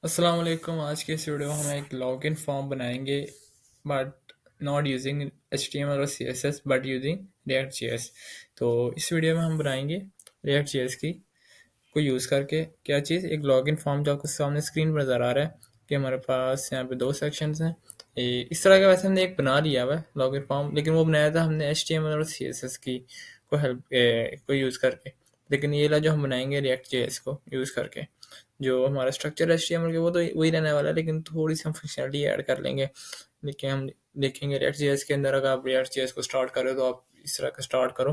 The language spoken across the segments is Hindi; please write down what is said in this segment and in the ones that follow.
अस्सलाम वालेकुम। आज के इस वीडियो में हम एक लॉगिन फॉर्म बनाएंगे बट नॉट यूजिंग HTML और CSS बट यूजिंग React.js। तो इस वीडियो में हम बनाएंगे React.js की को यूज़ करके क्या चीज़, एक लॉगिन फॉर्म जो आपको सामने स्क्रीन पर नज़र आ रहा है कि हमारे पास यहाँ पे दो सेक्शंस हैं। इस तरह का वैसे हमने एक बना लिया हुआ है लॉगिन फॉर्म, लेकिन वो बनाया था हमने HTML और CSS की को हेल्प को यूज़ करके। लेकिन ये ला जो हम बनाएंगे React.js को यूज़ करके, जो हमारा स्ट्रक्चर HTML के वो तो वही रहने वाला है, लेकिन थोड़ी सी हम फंक्शनलिटी ऐड कर लेंगे। लेकिन हम देखेंगे React.js के अंदर, अगर आप React.js को स्टार्ट करो तो आप इस तरह का स्टार्ट करो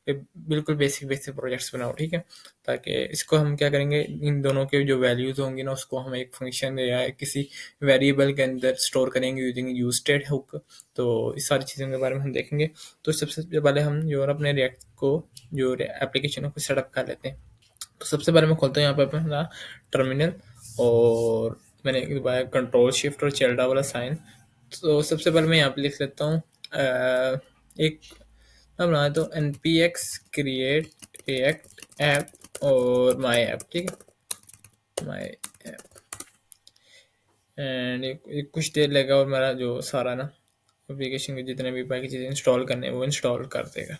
कि बिल्कुल बेसिक बेसिक प्रोजेक्ट्स बनाओ, ठीक है। ताकि इसको हम क्या करेंगे, इन दोनों के जो वैल्यूज़ होंगी ना उसको हम एक फंक्शन या किसी वेरिएबल के अंदर स्टोर करेंगे यूजिंग यूज स्टेट हुक। तो इस सारी चीज़ों के बारे में हम देखेंगे। तो सबसे पहले हम जो है अपने रिएक्ट को, जो एप्लीकेशन को सेटअप कर लेते हैं। तो सबसे पहले मैं खोलता हूँ यहाँ पे अपना टर्मिनल, और मैंने दबाया कंट्रोल शिफ्ट और चेल्डा वाला साइन। तो सबसे पहले मैं यहाँ पे लिख लेता हूँ एक मैं बना देता हूँ npx क्रिएट रिएक्ट ऐप और माई ऐप, ठीक है, माई ऐप। एंड ये कुछ देर लगेगा और मेरा जो सारा ना एप्लीकेशन के जितने भी पैकेज इंस्टॉल करने हैं वो इंस्टॉल कर देगा।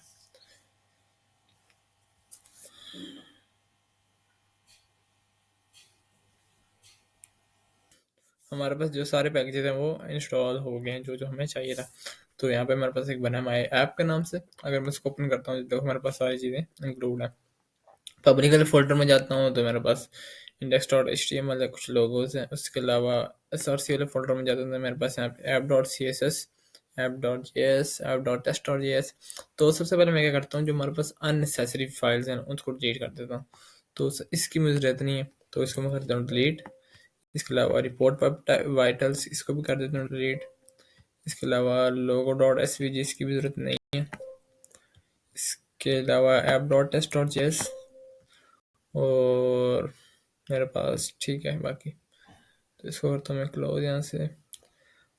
हमारे पास जो सारे पैकेजेस हैं वो इंस्टॉल हो गए हैं, जो जो हमें चाहिए था। तो यहाँ पे मेरे पास एक बना है माई ऐप के नाम से। अगर मैं इसको ओपन करता हूँ तो हमारे पास सारी चीज़ें इंक्लूड है। पब्लिक वाले फोल्डर में जाता हूँ तो मेरे पास index dot H T M L कुछ लोगोज हैं। उसके अलावा एस आर सी वाले फोल्डर में जाता हूँ तो मेरे पास यहाँ पे app dot C S S, app dot J S, app dot test dot J S. तो सबसे पहले मैं क्या करता हूँ, जो हमारे पास अननेसेसरी फाइल्स हैं उसको डिलीट कर देता हूँ। तो इसकी मुझे जरूरत नहीं है, तो इसको मैं करता हूँ डिलीट। इसके अलावा रिपोर्ट वाइटल्स, इसको भी कर देता हूँ डिलीट। इसके अलावा logo dot S V G, इसकी भी ज़रूरत नहीं है। इसके अलावा app dot test dot J S, और मेरे पास ठीक है बाकी। तो इसको करता हूँ मैं क्लोज यहाँ से।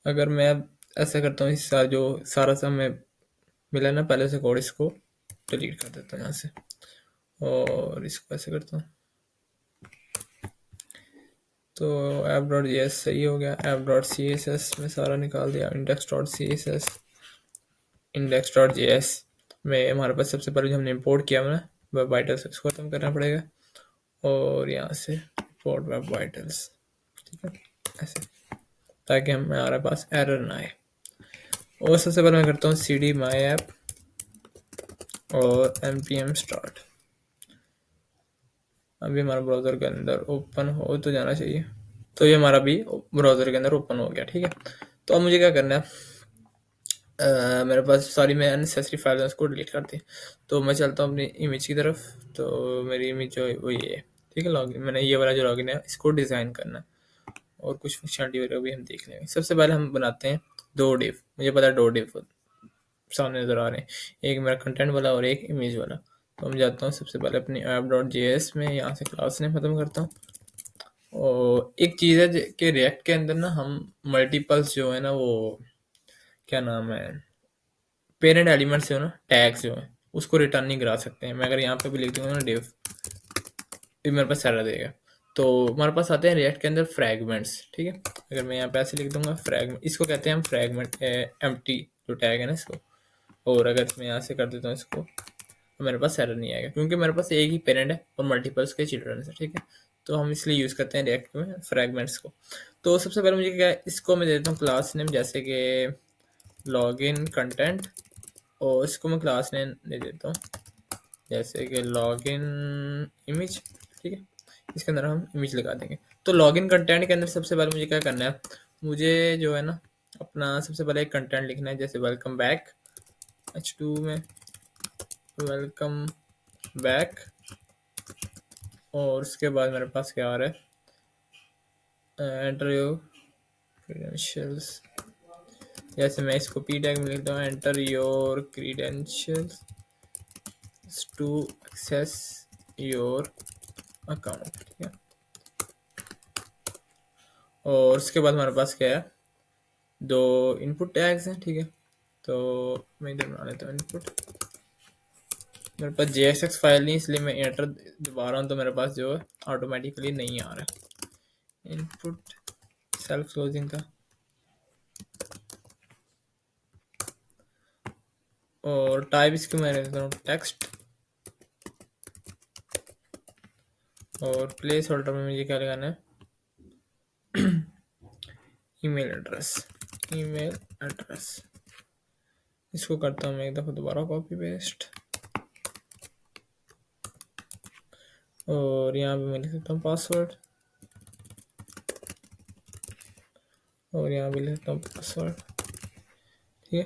अगर मैं अब ऐसा करता हूँ, इस जो सारा सा मैं मिला ना पहले से कोड, इसको डिलीट कर देता हूँ यहाँ से, और इसको ऐसे करता हूँ। तो ऐप डॉट जी एस सही हो गया। App dot C S S में सारा निकाल दिया। Index dot C S S, index dot J S में हमारे पास सबसे पहले जो हमने इम्पोर्ट किया ना वेब वाइटल्स, इसको खत्म करना पड़ेगा। और यहाँ से इम्पोर्ट वेब वाइटल्स, ठीक है, ऐसे, ताकि हमारे पास एरर ना आए। और सबसे पहले मैं करता हूँ सी डी माई ऐप और npm स्टार्ट। अभी हमारा ब्राउज़र के अंदर ओपन हो तो जाना चाहिए। तो ये हमारा भी ब्राउज़र के अंदर ओपन हो गया, ठीक है। तो अब मुझे क्या करना है, मेरे पास सारी मैं अननेसेसरी फाइल है उसको डिलीट कर दी। तो मैं चलता हूँ अपनी इमेज की तरफ। तो मेरी इमेज जो है वो ये है, ठीक है। लॉगिन मैंने ये वाला जो लॉगिन है इसको डिज़ाइन करना है, और कुछ फंक्शनलिटी वगैरह भी हम देख लेंगे। सबसे पहले हम बनाते हैं दो डिव। मुझे पता है दो डिव सामने नज़र आ रहे हैं, एक मेरा कंटेंट वाला और एक इमेज वाला। तो मैं जाता हूँ सबसे पहले अपनी ऐप डॉट जे एस में, यहाँ से क्लास नेम खत्म करता हूँ। और एक चीज़ है कि रिएक्ट के अंदर ना हम मल्टीपल्स जो है ना, वो क्या नाम है, पेरेंट एलिमेंट्स जो है ना, टैग्स जो है उसको रिटर्न नहीं करा सकते हैं। मैं अगर यहाँ पे भी लिख दूंगा ना डिव, ये मेरे पास एरर देगा। तो हमारे पास आते हैं रिएक्ट के अंदर फ्रैगमेंट्स, ठीक है। अगर मैं यहाँ पे ऐसे लिख दूंगा फ्रैगमेंट, इसको कहते हैं हम फ्रैगमेंट एम्प्टी जो टैग है ना इसको। और अगर मैं यहाँ से कर देता हूँ इसको, तो मेरे पास एरर नहीं आएगा, क्योंकि मेरे पास एक ही पेरेंट है और मल्टीपल उसके चिल्ड्रन है, ठीक है। तो हम इसलिए यूज़ करते हैं रिएक्ट में फ्रैगमेंट्स को। तो सबसे पहले मुझे क्या है, इसको मैं दे देता हूँ क्लास नेम, जैसे कि लॉगिन कंटेंट, और इसको मैं क्लास नेम दे देता हूँ जैसे कि लॉगिन इमेज, ठीक है। इसके अंदर हम इमेज लगा देंगे। तो लॉगिन कंटेंट के अंदर सबसे पहले मुझे क्या करना है, मुझे जो है ना अपना सबसे पहले एक कंटेंट लिखना है, जैसे वेलकम बैक h2 में, वेलकम बैक। और उसके बाद मेरे पास क्या आ रहा है, एंटर योर क्रीडेंशियल्स। जैसे मैं इसको पी टैग में लिखता हूँ, enter your credentials to access your account, ठीक है। और उसके बाद हमारे पास क्या है, दो इनपुट टैग्स हैं, ठीक है। तो मैं इधर बना लेता हूँ इनपुट। मेरे पास JSX फाइल नहीं, इसलिए मैं एंटर दबा रहा हूँ, तो मेरे पास जो है ऑटोमेटिकली नहीं आ रहा है। इनपुट सेल्फ क्लोजिंग था, और टाइप इसकी मैं देता हूँ टेक्स्ट, और प्लेस होल्डर में मुझे क्या लगाना है, ईमेल एड्रेस, ईमेल एड्रेस। इसको करता हूँ मैं एक दफ़ा दोबारा कॉपी पेस्ट, और यहाँ पे मैं लिख सकता हूँ पासवर्ड, और यहाँ पे लिख सकता हूँ पासवर्ड। ठीक है,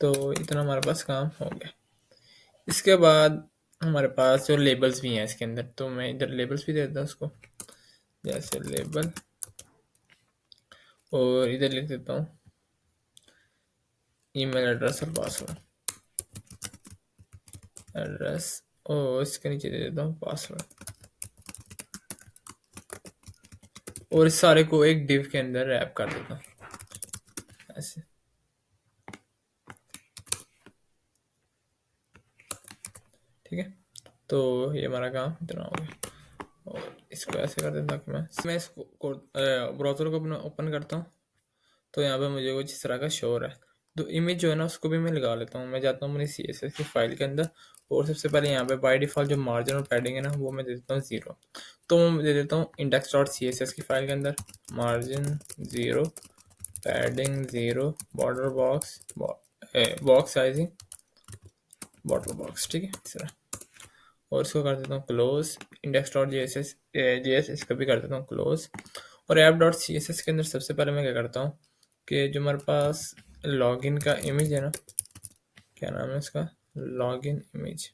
तो इतना हमारे पास काम हो गया। इसके बाद हमारे पास जो लेबल्स भी हैं इसके अंदर, तो मैं इधर लेबल्स भी दे देता हूँ उसको, जैसे लेबल, और इधर लिख देता हूँ ईमेल एड्रेस और पासवर्ड एड्रेस, और इसके नीचे दे देता हूँ पासवर्ड, और इस सारे को एक डिव के अंदर रैप कर देता हूँ ऐसे। ठीक है, तो ये हमारा काम इतना हो गया, और इसको ऐसे कर देता हूँ कि मैं इसको ब्राउज़र को अपना ओपन करता हूँ, तो यहाँ पे मुझे कुछ इस तरह का शो हो रहा है। तो इमेज जो है ना उसको भी मैं लगा लेता हूँ। मैं जाता हूँ अपनी CSS की फाइल के अंदर, और सबसे पहले यहाँ पे बाय डिफ़ॉल्ट जो मार्जिन और पैडिंग है ना वो मैं दे देता हूँ 0। तो मैं दे देता हूँ index.css की फाइल के अंदर margin 0, padding 0, border box, box sizing border box. ठीक है, इस तरह, और इसको कर देता हूँ क्लोज, index.js इसका भी कर देता हूँ क्लोज। और app.css के अंदर सबसे पहले मैं क्या करता हूँ कि जो हमारे पास लॉगिन का इमेज है ना, क्या नाम है इसका, लॉगिन इमेज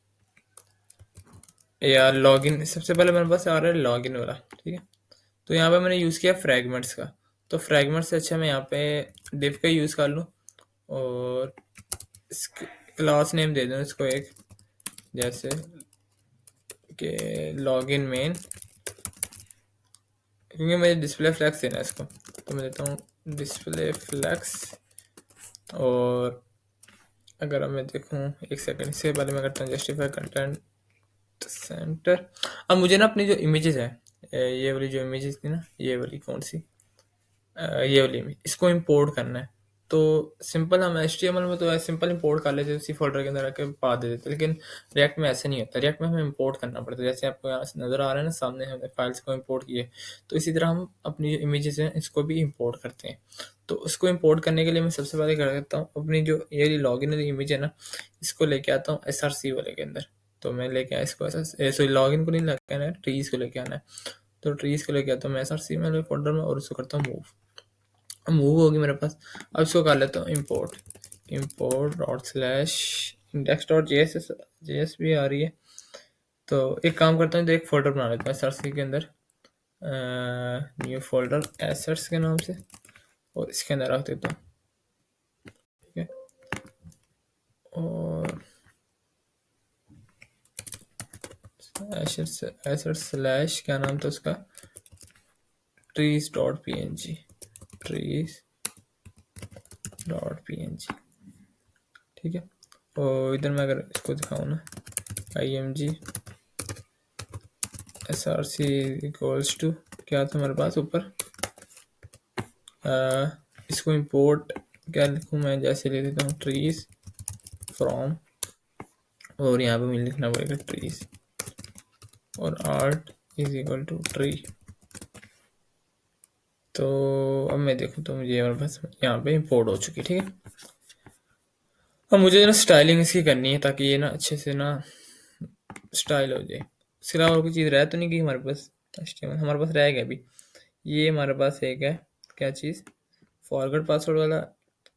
या लॉगिन, सबसे पहले मेरे पास आ रहा है लॉगिन वाला। ठीक है, तो यहाँ पे मैंने यूज़ किया फ्रैगमेंट्स का, तो फ्रैगमेंट्स से अच्छा मैं यहाँ पे डिव का यूज़ कर लूँ, और क्लास नेम दे दूँ इसको एक, जैसे कि लॉगिन मेन, क्योंकि मुझे डिस्प्ले फ्लैक्स देना है इसको, तो मैं देता हूँ डिस्प्ले फ्लैक्स। और अगर अब मैं देखूँ, एक सेकंड, इससे पहले मैं करता हूँ जस्टिफाई कंटेंट सेंटर। अब मुझे ना अपनी जो इमेजेस है, ये वाली जो इमेजेस थी ना, ये वाली कौन सी, ये वाली इमेज, इसको इंपोर्ट करना है। तो सिंपल हम HTML में तो सिंपल इंपोर्ट कर लेते उसी फोल्डर के अंदर रख के पा दे देते, लेकिन रिएक्ट में ऐसे नहीं होता। रिएक्ट में हमें इंपोर्ट करना पड़ता है, जैसे आपको यहाँ से नज़र आ रहा है ना सामने, हमने फाइल्स को इंपोर्ट किए, तो इसी तरह हम अपनी जो इमेजेस हैं इसको भी इंपोर्ट करते हैं। तो उसको इंपोर्ट करने के लिए मैं सबसे पहले क्या करता हूँ, अपनी जो ये लॉगिन इमेज है ना, इसको लेके आता हूँ SRC वाले के अंदर। तो मैं लेके आया इसको, सॉरी लॉगिन को नहीं लेके आना है, ट्रीज को लेके आना है। तो ट्रीज को लेके आता हूँ मैं SRC में फोल्डर में, और उसको करता हूँ मूव होगी मेरे पास। अब इसको कर लेता हूँ import डॉट स्लैश index.js भी आ रही है। तो एक काम करता हूँ, तो एक फोल्डर बना लेता हूँ SRC के अंदर, न्यू फोल्डर एसेट्स के नाम से, और इसके अंदर रख देता हूँ। ठीक है, और एसेट्स स्लैश क्या नाम था उसका, trees dot png, trees dot png। ठीक है, और इधर मैं अगर इसको दिखाऊँ ना, img SRC इक्वल्स टू क्या था हमारे पास ऊपर, इसको इंपोर्ट क्या लिखूँ मैं, जैसे ले लेता हूँ ट्रीज फ्रॉम, और यहाँ पे मुझे लिखना पड़ेगा ट्रीज, और art is equal to tree. तो अब मैं देखूँ तो मुझे हमारे पास यहाँ पे इंपोर्ट हो चुकी। ठीक है, अब मुझे ना स्टाइलिंग इसकी करनी है, ताकि ये ना अच्छे से ना स्टाइल हो जाए। इसके अलावा और कोई चीज़ रह तो नहीं गई हमारे पास, HTML हमारे पास रह गया अभी। ये हमारे पास एक है, क्या चीज़, फॉरवर्ड पासवर्ड वाला,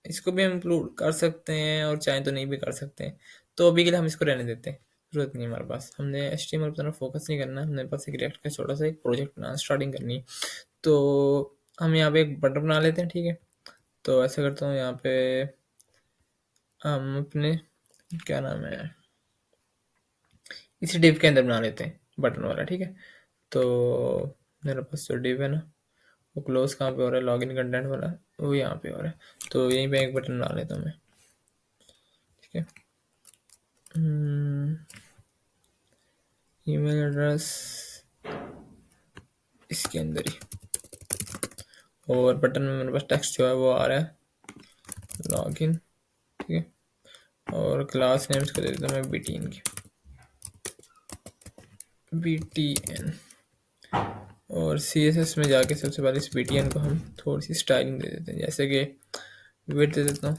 इसको भी हम इंक्लूड कर सकते हैं, और चाहें तो नहीं भी कर सकते हैं। तो अभी के लिए हम इसको रहने देते हैं, जरूरत नहीं हमारे पास, हमने HTML पर फोकस नहीं करना, हमारे पास एक रिएक्ट का छोटा सा एक प्रोजेक्ट बनाना स्टार्टिंग करनी है। तो हम यहाँ पे एक बटन बना लेते हैं। ठीक है, तो ऐसा करता हूँ, यहाँ पे हम अपने क्या नाम है, इसी डिव के अंदर बना लेते हैं बटन वाला। ठीक है, तो मेरे पास जो डिव है ना, वो क्लोज कहाँ पे हो रहा है, लॉगिन कंटेंट वाला, वो यहाँ पे हो रहा है। तो यहीं पे एक बटन बना लेता हूँ मैं। ठीक है, ईमेल एड्रेस इसके अंदर ही, और बटन में मेरे पास टेक्स्ट जो है वो आ रहा है लॉगिन, ठीक है। और क्लास नेम्स को दे देता हूँ मैं BTN। और CSS में जाके सबसे पहले इस BTN को हम थोड़ी सी स्टाइलिंग दे देते हैं, जैसे कि विड्थ दे देता हूँ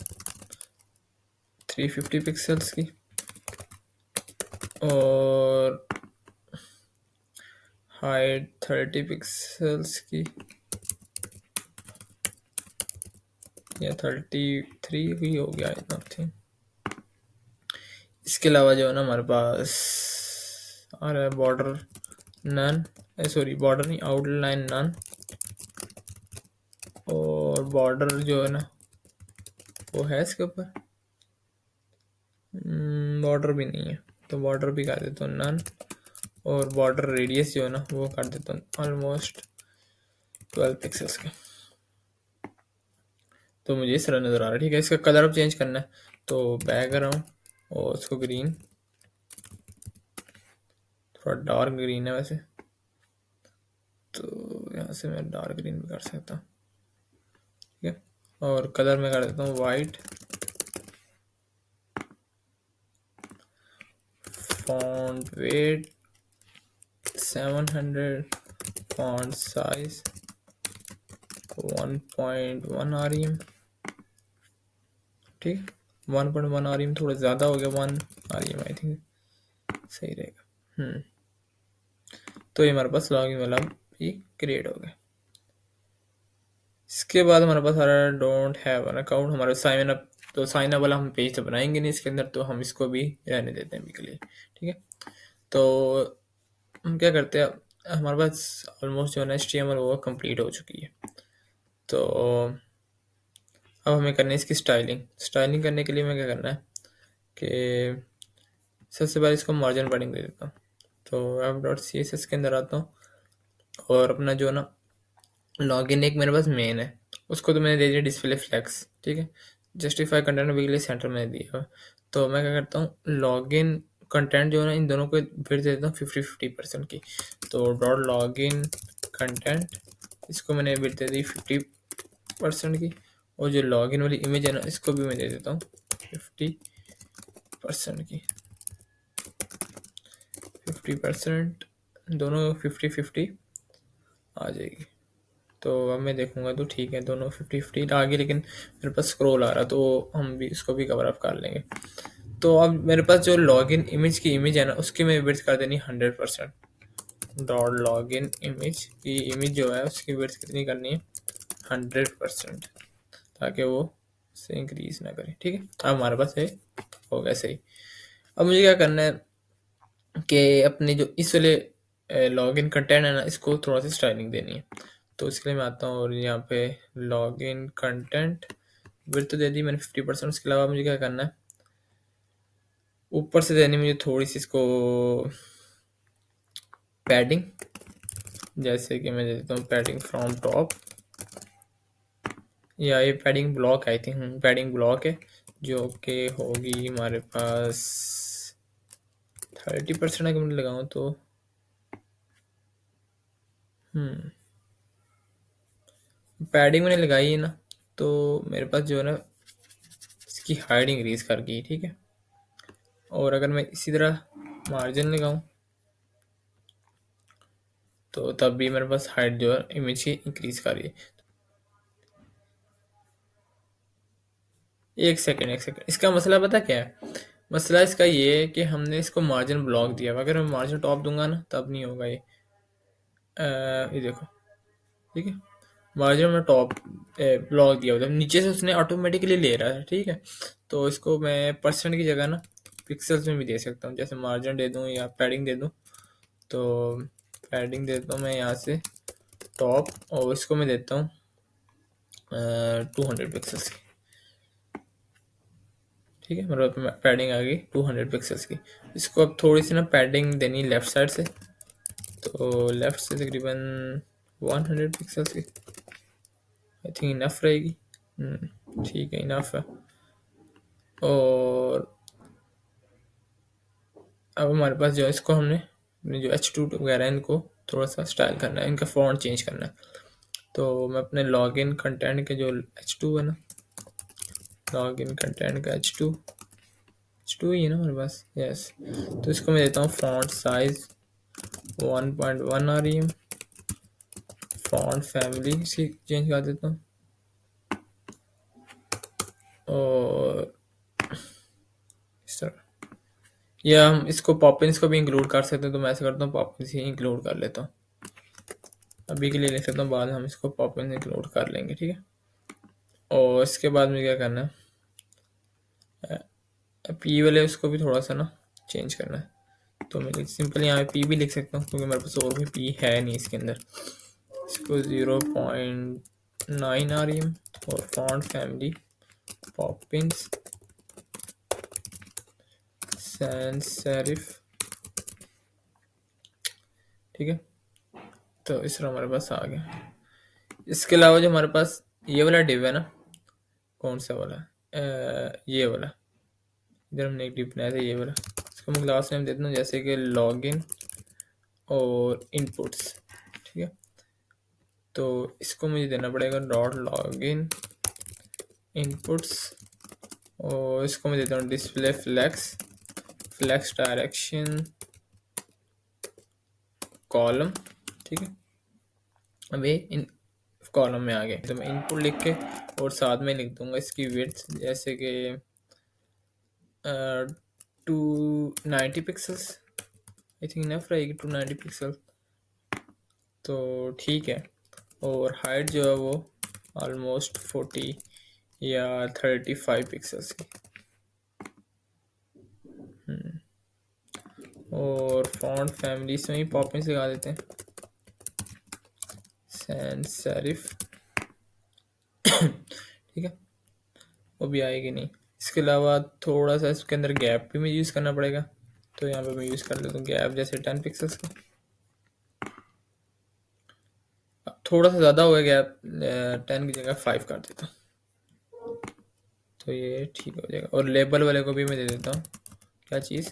350 पिक्सल्स की, और हाइट 30 पिक्सल्स की या 33 भी हो गया इतना थिंक। इसके अलावा जो है ना हमारे पास आ रहा है बॉर्डर नन, सॉरी बॉर्डर नहीं, आउटलाइन नन। और बॉर्डर जो है ना वो है इसके ऊपर, बॉर्डर भी नहीं है, तो बॉर्डर भी कर देता हूँ नन। और बॉर्डर रेडियस जो है ना वो कर देता हूँ ऑलमोस्ट 12 पिक्सल्स का। तो मुझे इस तरह नज़र आ रहा है, ठीक है। इसका कलर अब चेंज करना है, तो बैकग्राउंड और उसको ग्रीन, थोड़ा डार्क ग्रीन है वैसे, तो यहाँ से मैं डार्क ग्रीन भी कर सकता हूँ, ठीक है। और कलर में कर देता हूँ white, font weight 700, font size 1.1 REM, ठीक। 1.1 REM थोड़ा ज़्यादा हो गया, 1 REM आई थिंक सही रहेगा। तो ये हमारे पास लॉगिन वाला भी क्रिएट हो गया। इसके बाद हमारे पास आ रहा है डोंट हैव एन अकाउंट, हमारा साइन अप। तो साइन अप वाला हम पेज तो बनाएंगे नहीं इसके अंदर, तो हम इसको भी रहने देते हैं अभी के लिए, ठीक है। तो हम क्या करते हैं, हमारे पास ऑलमोस्ट जो है HTML वो कंप्लीट हो चुकी है। तो अब हमें करनी है इसकी स्टाइलिंग। स्टाइलिंग करने के लिए हमें क्या करना है कि सबसे पहले इसको मार्जिन पैडिंग दे देता हूँ। तो f.css के अंदर आता हूँ, और अपना जो है ना लॉगिन एक मेरे पास मेन है, उसको तो मैंने दे दिया डिस्प्ले फ्लैक्स, ठीक है। जस्टिफाई कंटेंट वीकली सेंटर में दिया हुआ। तो मैं क्या करता हूँ, लॉगिन कंटेंट जो है ना इन दोनों को फिर दे देता हूँ 50-50% की। तो डॉट लॉगिन कंटेंट, इसको मैंने फिर दे दी 50% की। और जो लॉगिन वाली इमेज है ना इसको भी मैं दे देता हूँ 50% की। 50%, दोनों 50-50 आ जाएगी। तो अब मैं देखूंगा तो ठीक है, दोनों 50-50 आ गई, लेकिन मेरे पास स्क्रॉल आ रहा, तो हम भी इसको भी कवर अप कर लेंगे। तो अब मेरे पास जो लॉगिन इमेज की इमेज है ना उसकी मैं विड्थ कर देनी 100%। डॉट लॉगिन इमेज की इमेज जो है उसकी विड्थ कितनी करनी है 100%, ताकि वो से इंक्रीज ना करे, ठीक है। अब हमारे पास है हो गया सही। अब मुझे क्या करना है कि अपनी जो इस वाले लॉगिन कंटेंट है ना इसको थोड़ा सा स्टाइलिंग देनी है। तो इसके लिए मैं आता हूँ और यहाँ पे लॉगिन कंटेंट विड्थ तो दे दी मैंने 50%। उसके अलावा मुझे क्या करना है, ऊपर से देनी मुझे थोड़ी सी इसको पैडिंग, जैसे कि मैं दे देता हूँ पैडिंग फ्रॉम टॉप, या ये padding block I think padding block है, जो कि होगी हमारे पास 30%। अगर मैं लगाऊँ तो पैडिंग मैंने लगाई है ना, तो मेरे पास जो है ना इसकी हाइट इंक्रीज कर गई, ठीक है। और अगर मैं इसी तरह मार्जिन लगाऊं तो तब भी मेरे पास हाइट जो है इमेज की इंक्रीज कर रही है। एक सेकंड, इसका मसला पता क्या है, मसला इसका ये है कि हमने इसको मार्जिन ब्लॉक दिया हुआ। अगर मैं मार्जिन टॉप दूंगा ना तब नहीं होगा ये। ये देखो, ठीक है, मार्जिन में टॉप ब्लॉक दिया हुआ था, नीचे से उसने ऑटोमेटिकली ले रहा है, ठीक है। तो इसको मैं परसेंट की जगह ना पिक्सल्स में भी दे सकता हूँ, जैसे मार्जिन दे दूँ या पैडिंग दे दूँ। तो पैडिंग देता हूँ मैं यहाँ से टॉप, और इसको मैं देता हूँ 200 पिक्सल्स की, ठीक है। मतलब पैडिंग आ गई 200 पिक्सल्स की। इसको अब थोड़ी सी ना पैडिंग देनी लेफ्ट साइड से, तो लेफ्ट से तकरीबन 100 पिक्सल्स की आई थिंक इनफ रहेगी। ठीक है, इनफ है। और अब हमारे पास जो है इसको हमने अपने जो H2 वगैरह इनको थोड़ा सा स्टाइल करना है, इनका फॉन्ट चेंज करना है। तो मैं अपने लॉगिन कंटेंट के जो h2 है ना, लॉगिन कंटेंट का h2 ही है ना हमारे पास, यस। तो इसको मैं देता हूँ फॉन्ट साइज 1.1 आ रही है, फॉन्ट फैमिली इसकी चेंज कर देता हूँ, और इस तरह, या हम इसको पॉपिंस को भी इंक्लूड कर सकते हैं, तो मैं ऐसा करता हूँ पॉपिंस ही इंक्लूड कर लेता हूँ, अभी के लिए लिख सकता हूँ, बाद में हम इसको पॉपिंस इंक्लूड कर लेंगे, ठीक है। और इसके बाद में क्या करना है, पी वाले उसको भी थोड़ा सा ना चेंज करना है, तो मैं सिंपल यहाँ पे पी भी लिख सकता हूँ, क्योंकि मेरे पास और कोई पी है नहीं इसके अंदर। इसको 0.9 आ रही है, और font family Poppins sans serif, ठीक है। तो इस तरह हमारे पास आ गया। इसके अलावा जो हमारे पास ये वाला डिव है ना, कौन सा वाला, ये वाला, इधर हमने एक डिव बनाया था ये वाला, इसको मैं क्लास नेम देता हूँ जैसे कि लॉगिन और इनपुट्स, ठीक है। तो इसको मुझे देना पड़ेगा डॉट लॉगिन इनपुट्स, और इसको मैं देता हूँ डिस्प्ले फ्लेक्स डायरेक्शन कॉलम, ठीक है। अब ये इन कॉलम में आ गए, तो मैं इनपुट लिख के और साथ में लिख दूंगा इसकी विड्थ, जैसे कि 290 पिक्सल्स, आई थिंक इनफ रहेगी 290 पिक्सल, तो ठीक है। और हाइट जो है वो ऑलमोस्ट 40 या 35 पिक्सल्स की, और फॉन्ट फैमिली इसमें ही पॉपिंग लगा देते हैं, सैंस सेरिफ, ठीक है, वो भी आएगी नहीं। इसके अलावा थोड़ा सा इसके अंदर गैप भी मुझे यूज़ करना पड़ेगा, तो यहाँ पे मैं यूज़ कर लेता हूँ गैप, जैसे 10 पिक्सल्स का, थोड़ा सा ज़्यादा हो गया गैप, 10 की जगह 5 कर देता हूँ, तो ये ठीक हो जाएगा। और लेबल वाले को भी मैं दे देता हूँ क्या चीज़,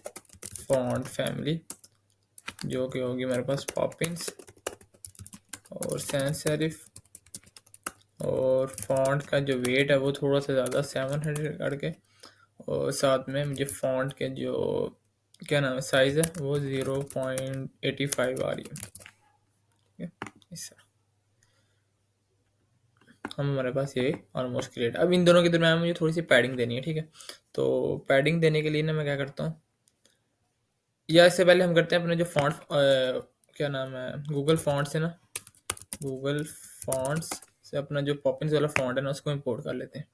फॉन्ट फैमिली, जो कि होगी मेरे पास पॉपिंस और सैंस सेरिफ, और फॉन्ट का जो वेट है वो थोड़ा सा ज़्यादा 700 करके, और साथ में मुझे फॉन्ट के जो क्या नाम है साइज़ है वो 0.85 आ रही है, ठीक है। इस हम हमारे पास ये ऑलमोस्ट क्लियर। अब इन दोनों के दरम्यान मुझे थोड़ी सी पैडिंग देनी है, ठीक है। तो पैडिंग देने के लिए ना मैं क्या करता हूँ, या इससे पहले हम करते हैं अपने जो फॉन्ट क्या नाम है गूगल फॉन्ट से ना, गूगल फॉन्ट्स से अपना जो पॉपिंस वाला फॉन्ट है ना उसको इंपोर्ट कर लेते हैं।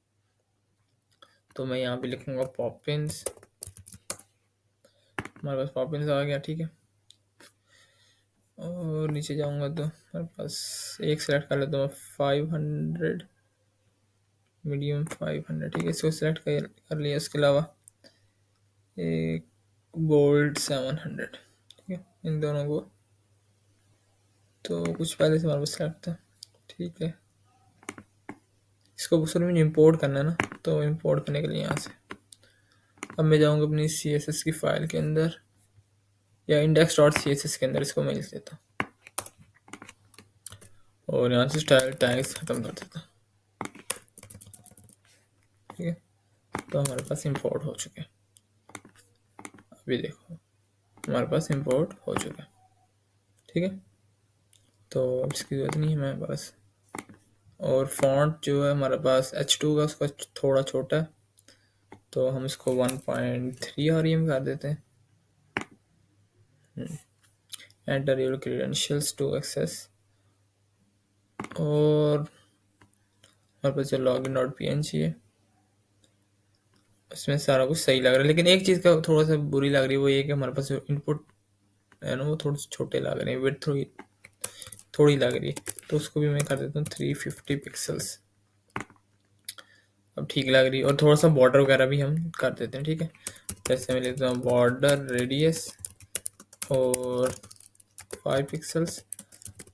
तो मैं यहाँ पे लिखूंगा पॉपिंस, हमारे पास पॉपिंस आ गया, ठीक है। और नीचे जाऊंगा तो हमारे पास एक सेलेक्ट कर लेता हूँ 500, मीडियम 500, ठीक है, इसको सेलेक्ट कर लिया। इसके अलावा एक बोल्ड 700, ठीक है, इन दोनों को तो कुछ पहले से हमारे पास सेलेक्ट था, ठीक है। इसको असल में इंपोर्ट करना है ना, तो इंपोर्ट करने के लिए यहाँ से अब मैं जाऊँगा अपनी CSS की फाइल के अंदर, या index.css के अंदर इसको मैं लिख देता हूँ, और यहाँ से स्टाइल टैग्स खत्म कर देता हूँ, ठीक है। तो हमारे पास इंपोर्ट हो चुके हैं, अभी देखो हमारे पास इंपोर्ट हो चुका है, ठीक है। तो अब इसकी जरूरत नहीं है हमारे पास। और फॉन्ट जो है हमारे पास H2 का उसका थोड़ा छोटा है, तो हम इसको 1.3 REM कर देते हैं। Enter your credentials to access, और हमारे पास जो लॉगिन डॉट PNG है उसमें सारा कुछ सही लग रहा है, लेकिन एक चीज़ का थोड़ा सा बुरी लग रही है, वो ये कि हमारे पास जो इनपुट है ना वो थोड़े से छोटे लग रहे हैं, विड्थ थोड़ी थोड़ी लग रही है, तो उसको भी मैं कर देता हूँ 350 पिक्सल्स, अब ठीक लग रही है। और थोड़ा सा बॉर्डर वगैरह भी हम कर देते हैं, ठीक है। जैसे मैं लेता हूँ बॉर्डर रेडियस और 5 pixels,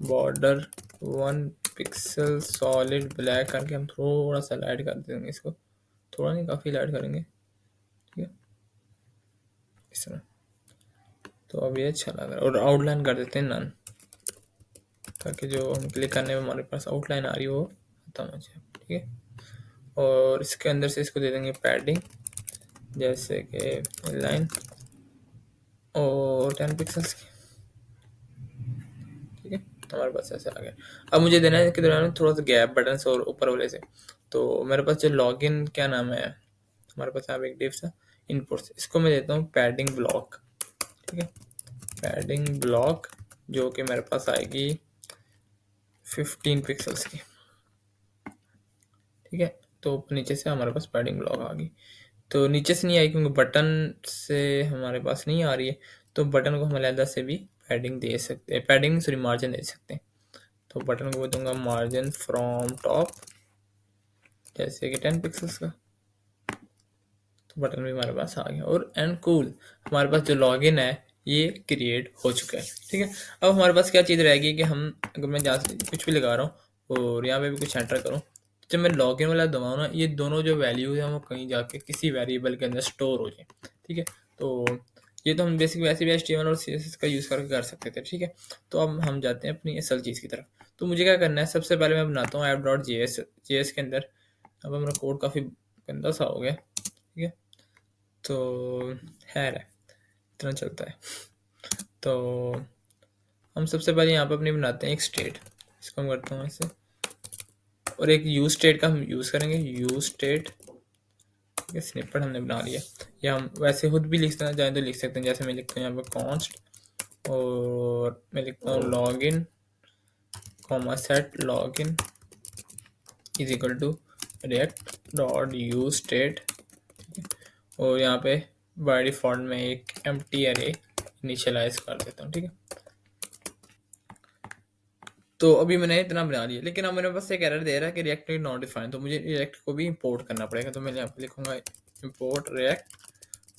border 1 pixel solid black करके हम थोड़ा सा लाइट कर देंगे इसको, थोड़ा नहीं काफ़ी लाइट करेंगे, ठीक है, इस तरह। तो अब ये अच्छा लग रहा है, और आउटलाइन कर देते हैं नन, ताकि जो हम क्लिक करने में हमारे पास आउटलाइन आ रही हो खत्म हो जाए, ठीक है। और इसके अंदर से इसको दे देंगे पैडिंग, जैसे कि लाइन और 10 पिक्सल्स की, ठीक है। हमारे पास ऐसे आ गया। अब मुझे देना है कि दौरान थोड़ा सा गैप बटन से और ऊपर वाले से। तो मेरे पास जो लॉगिन क्या नाम है, हमारे पास यहाँ पे एक डिव था इनपुट्स, इसको मैं देता हूँ पैडिंग ब्लॉक, ठीक है। पैडिंग ब्लॉक जो कि मेरे पास आएगी 15 पिक्सल्स की, ठीक है। तो नीचे से हमारे पास पैडिंग ब्लॉक आ गई। तो नीचे से नहीं आई क्योंकि बटन से हमारे पास नहीं आ रही है, तो बटन को हम अलहदा से भी पैडिंग दे सकते हैं, पैडिंग सॉरी मार्जिन दे सकते हैं। तो बटन को दूंगा मार्जिन फ्रॉम टॉप, जैसे कि 10 पिक्सल्स का। तो बटन भी हमारे पास आ गया। और एंड कूल, हमारे पास जो लॉगिन है ये क्रिएट हो चुका है, ठीक है। अब हमारे पास क्या चीज़ रहेगी कि हम अगर मैं जहाँ से कुछ भी लगा रहा हूँ और यहाँ पे भी कुछ एंटर करूँ, जब मैं लॉगिन वाला दबाऊँ ना, ये दोनों जो वैल्यूज हैं वो कहीं जाके किसी वेरिएबल के अंदर स्टोर हो जाए, ठीक है। तो ये तो हम बेसिक वैसे भी HTML और CSS का यूज़ करके कर सकते थे, ठीक है। तो अब हम जाते हैं अपनी असल चीज़ की तरफ। तो मुझे क्या करना है, सबसे पहले मैं बनाता हूँ app.js के अंदर। अब मेरा कोड काफ़ी गंदा सा हो गया, ठीक है। तो खैर है, इतना चलता है। तो हम सबसे पहले यहाँ पे अपनी बनाते हैं एक स्टेट, इसको हम करते हैं ऐसे, और एक यूज स्टेट का हम यूज़ करेंगे, यूज स्टेट, ठीक है। स्निपेट हमने बना लिया, या हम वैसे खुद भी लिख सकते हैं, तो लिख सकते हैं। जैसे मैं लिखता हूँ यहाँ पे कॉन्स्ट, और मैं लिखता हूँ login comma set login is equal to React dot use state, और यहाँ पे बाय डिफॉल्ट में एक एम्प्टी अरे इनिशियलाइज कर देता हूँ, ठीक है। तो अभी मैंने इतना बना लिया, लेकिन अब मेरे पास एक एरर दे रहा है कि रिएक्ट नॉट डिफाइंड, तो मुझे रिएक्ट को भी इंपोर्ट करना पड़ेगा। तो मैं यहाँ पे लिखूंगा इंपोर्ट रिएक्ट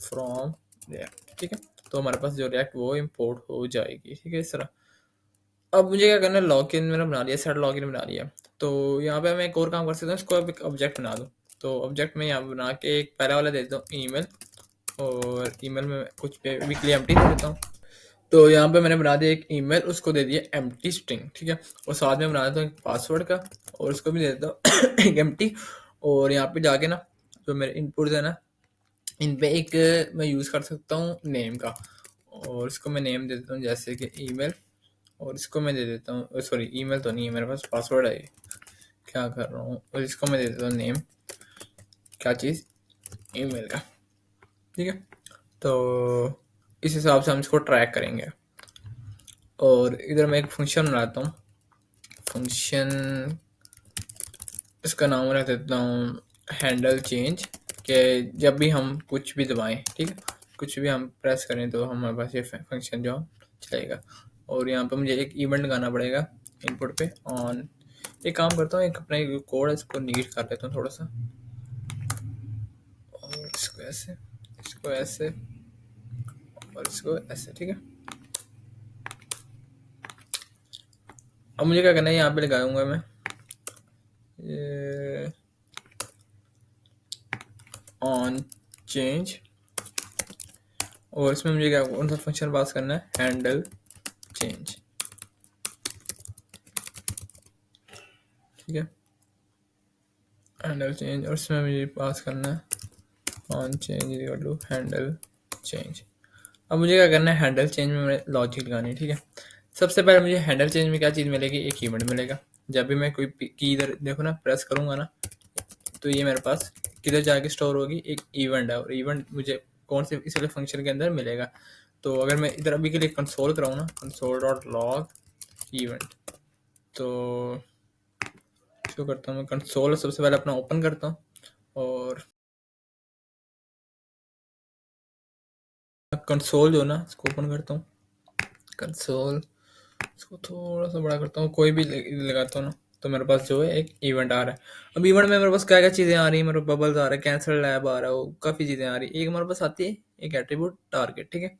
फ्रॉम रिएक्ट, ठीक है। तो हमारे पास जो रिएक्ट वो इंपोर्ट हो जाएगी, ठीक है, इस तरह। अब मुझे क्या करना है, लॉगिन मैंने बना लिया, सेट लॉगिन बना लिया। तो यहाँ पे मैं एक और काम कर सकता हूँ, इसको अब एक ऑब्जेक्ट बना दूँ। तो ऑब्जेक्ट में यहाँ बना के एक पहला वाला दे देता हूँ ईमेल, और ईमेल में कुछ पे वीकली एम्प्टी दे देता हूँ। तो यहाँ पे मैंने बना दिया एक ईमेल, उसको दे दिया एम्प्टी स्ट्रिंग, ठीक है। और साथ में बना देता हूँ एक पासवर्ड का, और उसको भी दे देता हूँ एक एम्प्टी। और यहाँ पे जाके ना जो मेरे इनपुट्स है ना, इन पे एक मैं यूज़ कर सकता हूँ नेम का, और इसको मैं नेम दे देता हूँ जैसे कि ईमेल, और इसको मैं दे देता हूँ, सॉरी ईमेल तो नहीं है मेरे पास, पासवर्ड है ये, क्या कर रहा हूँ। और इसको मैं दे देता हूँ नेम, क्या चीज़, ईमेल का, ठीक है। तो इस हिसाब से हम इसको ट्रैक करेंगे। और इधर मैं एक फंक्शन बनाता हूँ, फंक्शन इसका नाम रख देता हूँ हैंडल चेंज, कि जब भी हम कुछ भी दबाएं, ठीक है, कुछ भी हम प्रेस करें तो हमारे पास ये फंक्शन जो चलेगा। और यहाँ पे मुझे एक इवेंट लगाना पड़ेगा इनपुट पे ऑन। एक काम करता हूँ, एक अपना कोड है इसको नीट कर लेता हूँ थोड़ा सा, और इसको ऐसे, इसको ऐसे, और इसको ऐसे, ठीक है। अब मुझे क्या करना है, यहाँ पे लगाऊंगा मैं ये ऑन चेंज, और इसमें मुझे क्या कौन सा फंक्शन पास करना है, हैंडल चेंज, ठीक है, हैंडल चेंज। और इसमें मुझे पास करना है on change equal to handle change. अब मुझे क्या करना है, हैंडल चेंज में मैंने लॉजिक लगानी है, ठीक है। सबसे पहले मुझे हैंडल चेंज में क्या चीज़ मिलेगी, एक इवेंट मिलेगा। जब भी मैं कोई की इधर देखो ना प्रेस करूंगा ना, तो ये मेरे पास किधर जाके स्टोर होगी, एक इवेंट है, और इवेंट मुझे कौन से इस वाले फंक्शन के अंदर मिलेगा। तो अगर मैं इधर अभी के लिए कंसोल कराऊँ ना, कंसोल डॉट लॉग इवेंट, तो जो करता हूँ मैं, कंसोल सबसे पहले अपना ओपन करता हूँ, और कंसोल जो ना इसको ओपन करता हूँ, कंसोल इसको थोड़ा सा बड़ा करता हूँ, कोई भी लगाता हूँ ना, तो मेरे पास जो है एक इवेंट आ रहा है। अब इवेंट में मेरे पास क्या क्या चीज़ें आ रही हैं, मेरे बबल्स आ रहा है, कैंसल लैब आ रहा है, वो काफ़ी चीज़ें आ रही है। एक हमारे पास आती है एक एट्रीब्यूट टारगेट, ठीक है।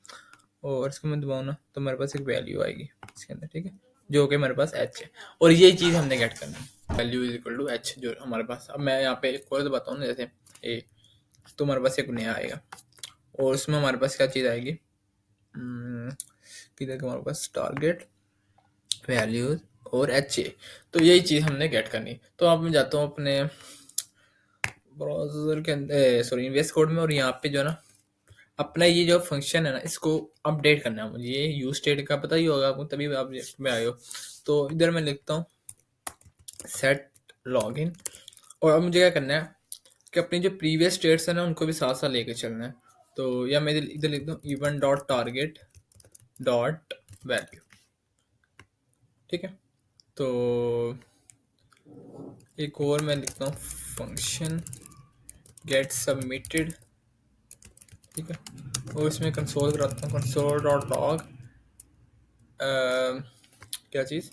और इसको मैं दबाऊँ ना, तो मेरे पास एक वैल्यू आएगी इसके अंदर, ठीक है, जो कि मेरे पास एच है। और ये चीज़ हमने गेट करनी है, value is equal to H जो हमारे पास। अब मैं यहाँ पे एक और बताऊँ ना, जैसे ए, तो हमारे पास एक नया आएगा, और उसमें हमारे पास क्या चीज़ आएगी, किधर हमारे पास टारगेट वैल्यूज, और HA। तो यही चीज़ हमने गेट करनी। तो अब मैं जाता हूँ अपने ब्राउज़र के अंदर, सॉरी इन्वेस्ट कोड में, और यहाँ पे जो है ना अपना ये जो फंक्शन है ना इसको अपडेट करना है मुझे। ये यूज स्टेट का पता ही होगा आपको, तभी आप में आए हो। तो इधर मैं लिखता हूँ सेट लॉगिन, और अब मुझे क्या करना है कि अपनी जो प्रीवियस स्टेट्स है ना उनको भी साथ साथ लेके चलना है। तो या मैं इधर लिख दूँ even dot target dot value, ठीक है। तो एक और मैं लिखता हूँ फंक्शन गेट सबमिटेड, ठीक है। और इसमें कंसोल कराता हूँ कंसोल डॉट लॉग क्या चीज़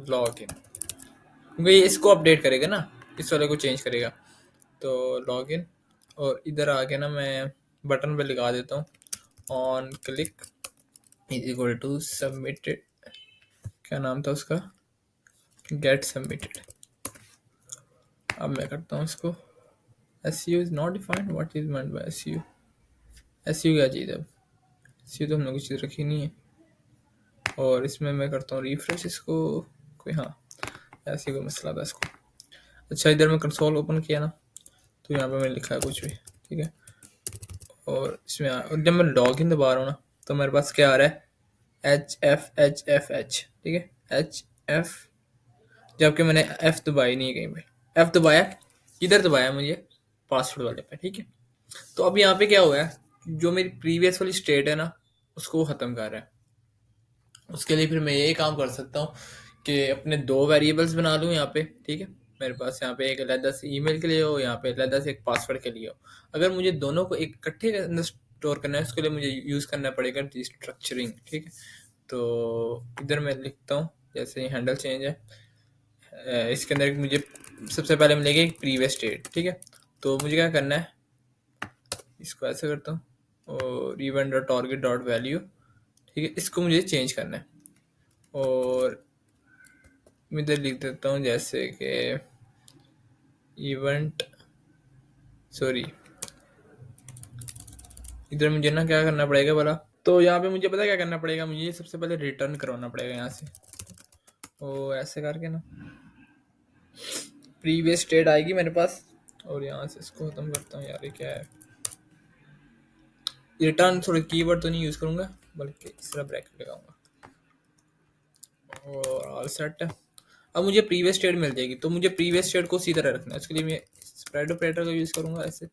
लॉग इन, क्योंकि ये इसको अपडेट करेगा ना, इस वाले को चेंज करेगा। तो लॉग इन, और इधर आके ना मैं बटन पे लगा देता हूँ on click is equal to submitted, क्या नाम था उसका, गेट सबमिटेड। अब मैं करता हूँ इसको S U is not defined, what is meant by S U, S U क्या चीज़ है, एस यू तो हमने कुछ चीज़ रखी नहीं है। और इसमें मैं करता हूँ रिफ्रेश इसको, कोई हाँ ऐसे कोई मसला था इसको। अच्छा इधर मैं कंसोल ओपन किया ना, तो यहाँ पे मैंने लिखा है कुछ भी, ठीक है। और इसमें और जब मैं लॉग इन दबा रहा हूँ ना तो मेरे पास क्या आ रहा है HFHFH, ठीक है HF, जबकि मैंने F दबाई नहीं है कहीं पे। F दबाया इधर दबाया मुझे पासवर्ड वाले पे, ठीक है। तो अब यहाँ पे क्या हुआ है, जो मेरी प्रीवियस वाली स्टेट है ना उसको वो ख़त्म कर रहा है। उसके लिए फिर मैं यही काम कर सकता हूँ कि अपने दो वेरिएबल्स बना लूँ यहाँ पे, ठीक है। मेरे पास यहाँ पे एक अलग से ईमेल के लिए हो, यहाँ पे अलग से एक पासवर्ड के लिए हो। अगर मुझे दोनों को एक इकट्ठे के अंदर स्टोर करना है उसके लिए मुझे यूज़ करना पड़ेगा स्ट्रक्चरिंग, ठीक है। तो इधर मैं लिखता हूँ जैसे हैंडल चेंज है, इसके अंदर मुझे सबसे पहले मिलेगी एक प्रीवियस स्टेट, ठीक है। तो मुझे क्या करना है, इसको ऐसे करता हूँ और even dot target dot value, ठीक है, इसको मुझे चेंज करना है। और मैं इधर लिख देता हूँ जैसे कि इवेंट, सॉरी इधर मुझे ना क्या करना पड़ेगा भला, तो यहाँ पे मुझे पता क्या करना पड़ेगा, मुझे सबसे पहले रिटर्न करवाना पड़ेगा यहाँ से। ओ ऐसे करके ना प्रीवियस स्टेट आएगी मेरे पास, और यहाँ से इसको ख़त्म करता हूँ। यार ये क्या है, रिटर्न थोड़े कीवर्ड तो नहीं यूज़ करूँगा बल्कि इस तरह ब्रैकेट लगाऊंगा, और ऑल सेट। अब मुझे प्रीवियस स्टेट मिल जाएगी, तो मुझे प्रीवियस स्टेट को उसी तरह रखना है। उसके लिए मैं स्प्रेड ऑपरेटर का यूज़ करूँगा ऐसे,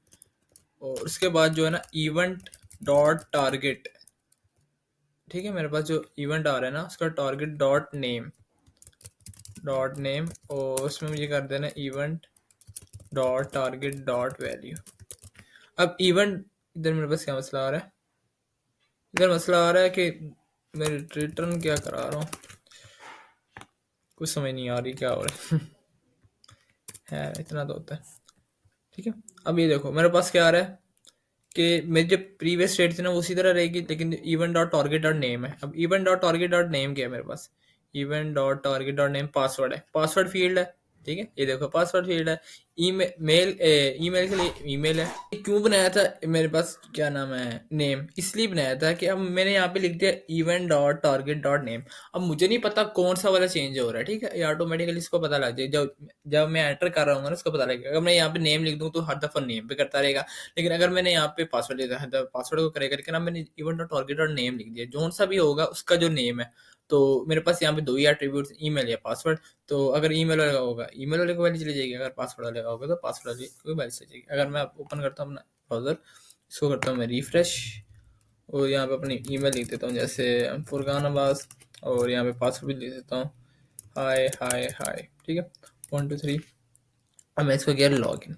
और उसके बाद जो है ना इवेंट डॉट टारगेट, ठीक है। मेरे पास जो इवेंट आ रहा है ना उसका टारगेट डॉट नेम, और उसमें मुझे कर देना event dot target dot value. अब इवेंट इधर मेरे पास क्या मसला आ रहा है, इधर मसला आ रहा है कि मैं रिटर्न क्या करा रहा हूँ, कुछ समझ नहीं आ रही क्या हो रहा है इतना तो होता है, ठीक है। अब ये देखो मेरे पास क्या आ रहा है कि मेरी जो प्रीवियस स्टेट थी ना वो उसी तरह रहेगी, लेकिन event dot target dot name है। अब event dot target dot name क्या है मेरे पास, event dot target dot name password है, पासवर्ड फील्ड है, ठीक है। ये देखो पासवर्ड फील्ड है। ईमेल ईमेल के लिए ईमेल है। क्यों बनाया था मेरे पास, क्या नाम है, नेम, इसलिए बनाया था कि अब मैंने यहाँ पे लिख दिया event dot target dot name. अब मुझे नहीं पता कौन सा वाला चेंज हो रहा है, ठीक है। ये ऑटोमेटिकली इसको पता लग जाएगा, जब जब मैं एंटर कर रहा हूँ ना उसको पता लगेगा। अगर मैं यहाँ पे नेम लिख दूँ तो हर दफा नेम पे करता रहेगा, लेकिन अगर मैंने यहाँ पे पासवर्ड लिखा है तो पासवर्ड को करेगा। लेकिन अब मैंने event dot target dot name लिख दिया, जो सा भी होगा उसका जो नेम है। तो मेरे पास यहाँ पे दो ही एट्रीब्यूट्स, ईमेल या पासवर्ड। तो अगर ईमेल वाला होगा ईमेल वाले को वैल्यू चली जाएगी, अगर पासवर्ड वाले का होगा तो पासवर्ड वाले को वैल्यू चली जाएगी। अगर मैं ओपन करता हूँ अपना ब्राउज़र, इसको करता हूँ मैं रिफ्रेश, और यहाँ पे अपनी ईमेल लिख देता हूँ जैसे फुरकान अब्बास, और यहाँ पे पासवर्ड भी लिख देता हूँ हाय हाय हाय, ठीक है 1 2 3। अब मैं इसको किया लॉग इन।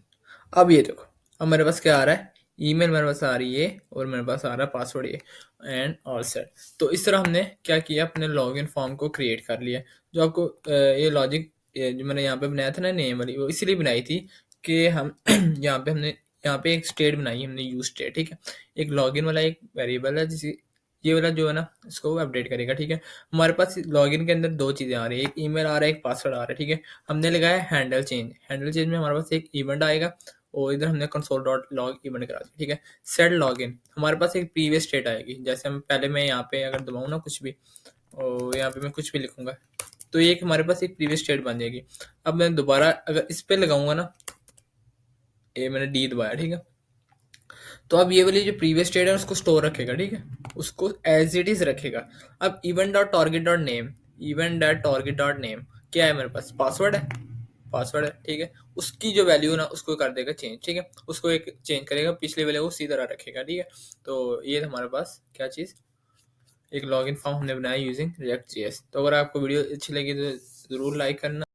अब ये देखो अब मेरे पास क्या आ रहा है, ईमेल मेरे पास आ रही है और मेरे पास आ रहा है पासवर्ड ये, एंड ऑल सेट। तो इस तरह हमने क्या किया, अपने लॉगिन फॉर्म को क्रिएट कर लिया। जो आपको ये लॉजिक जो मैंने यहाँ पे बनाया था ना नेम वाली, वो इसलिए बनाई थी कि हम यहाँ पे हमने यहाँ पे एक स्टेट बनाई हमने, यूज स्टेट, ठीक है। एक लॉगिन वाला एक वेरिएबल है जिसे ये वाला जो है ना इसको अपडेट करेगा, ठीक है। हमारे पास लॉगिन के अंदर दो चीज़ें आ रही है, एक ईमेल आ रहा है, एक पासवर्ड आ रहा है, ठीक है। हमने लगाया हैंडल चेंज, हैंडल चेंज में हमारे पास एक इवेंट आएगा, और इधर हमने कंसोल डॉट लॉग इवेंट करा दिया, ठीक है। सेट लॉगिन, हमारे पास एक प्रीवियस स्टेट आएगी। जैसे हम पहले मैं यहाँ पे अगर दबाऊँ ना कुछ भी, और यहाँ पे मैं कुछ भी लिखूंगा, तो ये एक हमारे पास एक प्रीवियस स्टेट बन जाएगी। अब मैं दोबारा अगर इस पे लगाऊंगा ना, ये मैंने डी दबाया, ठीक है, तो अब ये वाली जो प्रीवियस स्टेट है उसको स्टोर रखेगा, ठीक है, उसको एज इट इज रखेगा। अब event dot target dot name, event dot target dot name क्या है मेरे पास, पासवर्ड है, पासवर्ड है, ठीक है, उसकी जो वैल्यू ना उसको कर देगा चेंज, ठीक है, उसको एक चेंज करेगा, पिछले वाले को उसी तरह रखेगा, ठीक है। तो ये हमारे पास क्या चीज़, एक लॉगिन फॉर्म हमने बनाया यूजिंग रिएक्ट जेएस। तो अगर आपको वीडियो अच्छी लगी तो ज़रूर लाइक करना।